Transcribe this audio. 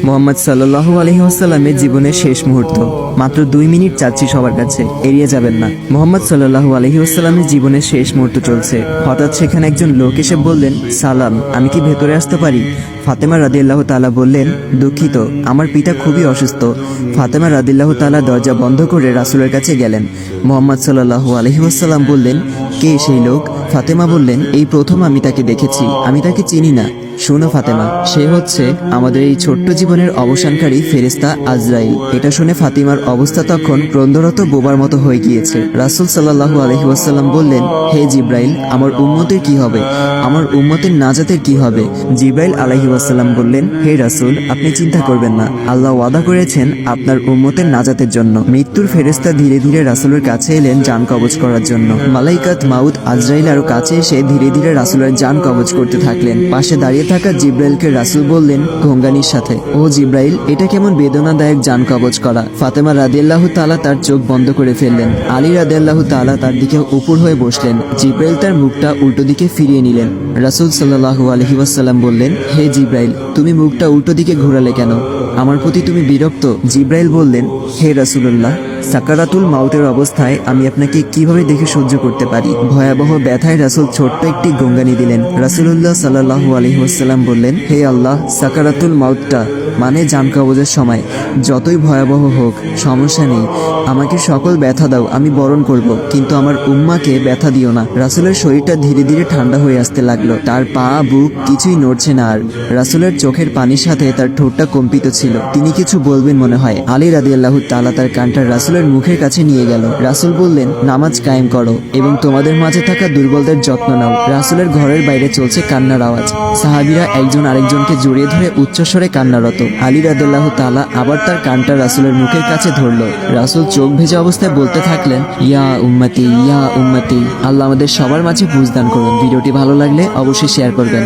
মোহাম্মদ সাল্লাল্লাহু আলাইহি ওয়াসাল্লামের জীবনের শেষ মুহূর্ত। মাত্র 2 মিনিট চাচ্ছি সবার কাছে, এড়িয়ে যাবেন না। মোহাম্মদ সাল্লাল্লাহু আলাইহি ওয়াসাল্লামের জীবনের শেষ মুহূর্ত চলছে। হঠাৎ সেখানে একজন লোক এসে বললেন, সালাম, আমি কি ভেতরে আসতে পারি? ফাতেমা রাদিয়াল্লাহু তাআলা বললেন, দুঃখিত, আমার পিতা খুবই অসুস্থ। ফাতেমা রাদিয়াল্লাহু তাআলা দরজা বন্ধ করে রাসূলের কাছে গেলেন। মোহাম্মদ সাল্লাল্লাহু আলাইহি ওয়াসাল্লাম বললেন, কে সেই লোক? ফাতেমা বললেন, এই প্রথম আমি তাকে দেখেছি, আমি তাকে চিনি না। শোনো ফাতেমা, সে হচ্ছে আমাদের এই ছোট্ট জীবনের অবসানকারী ফেরেশতা আজরাইল। এটা শুনে ফাতিমার অবস্থা তখন ক্রন্দরত বোবার মতো হয়ে গিয়েছে। রাসূল সাল্লাল্লাহু আলাইহি ওয়াসাল্লাম বললেন, হে জিব্রাইল, আমার উম্মতের কি হবে? আমার উম্মতের নাজাতের কি হবে? জিব্রাইল আলাইহি ওয়াসাল্লাম বললেন, হে রাসূল, আপনি চিন্তা করবেন না, আল্লাহ ওয়াদা করেছেন আপনার উম্মতের নাজাতের জন্য। মৃত্যুর ফেরেশতা ধীরে ধীরে রাসূলের কাছে এলেন জান কবজ করার জন্য। মালাইকাত মাউত আজরাইল আরো কাছে এসে ধীরে ধীরে রাসূলের জান কবজ করতে থাকলেন। পাশে দাঁড়িয়ে থাকা জিব্রাইলকে রাসূল বললেন ঘোঙ্গানির সাথে, ও জিব্রাইল, এটা কেমন বেদনাদায়ক জান কবজ করা। ফাতেমা রাদিয়াল্লাহু তাআলা তার চোখ বন্ধ করে ফেললেন। আলী রাদিয়াল্লাহু তাআলা তার দিকে উপর হয়ে বসলেন। জিব্রাইল তার মুখটা উল্টো দিকে ফিরিয়ে নিলেন। রাসূল সাল্লাল্লাহু আলাইহি ওয়াসাল্লাম বললেন, হে জিব্রাইল, তুমি মুখটা উল্টো দিকে ঘোরালে কেন? আমার প্রতি তুমি বিরক্ত? জিব্রাইল বললেন, হে রাসূলুল্লাহ, সাকারাতুল মাউতের অবস্থায় আমি আপনাকে কিভাবে দেখে সহ্য করতে পারি? ভয়াবহ ব্যথায় রাসূল ছোট্ট একটি গঙ্গানি দিলেন। রাসূলুল্লাহ সাল্লাল্লাহু আলাইহি ওয়াসাল্লাম বললেন, হে আল্লাহ, সাকারাতুল মাউতটা মানে জান কবজের সময় যতই ভয়াবহ হোক সমস্যা নেই, আমাকে সকল ব্যথা দাও, আমি বরণ করব, কিন্তু আমার উম্মাকে ব্যথা দিও না। রাসূলের শরীরটা ধীরে ধীরে ঠান্ডা হয়ে আসতে লাগলো। তার পা বুক কিছুই নড়ছে না আর। রাসূলের চোখের পানির সাথে তার ঠোঁটটা কম্পিত ছিল। তিনি কিছু বলবেন মনে হয়। আলী রাদিয়াল্লাহু তাআলা তার কানটা রাসূলের মুখের কাছে নিয়ে গেল। রাসূল বললেন, নামাজ কায়েম করো এবং তোমাদের মাঝে থাকা দুর্বলদের যত্ন নাও। রাসূলের ঘরের বাইরে চলছে কান্নার আওয়াজ। সাহাবীরা একজন আরেকজনকে জড়িয়ে ধরে উচ্চস্বরে কান্নারত। আলী রাদিয়াল্লাহু তাআলা আবার তার কানটা রাসূলের মুখের কাছে ধরলো। রাসূল চোখ ভেজা অবস্থায় বলতে থাকলেন, ইয়া উম্মতি, ইয়া উম্মতি। আল্লাহ আমাদের সবার মাঝে বুঝদান করুন। ভিডিওটি ভালো লাগলে অবশ্যই শেয়ার করবেন।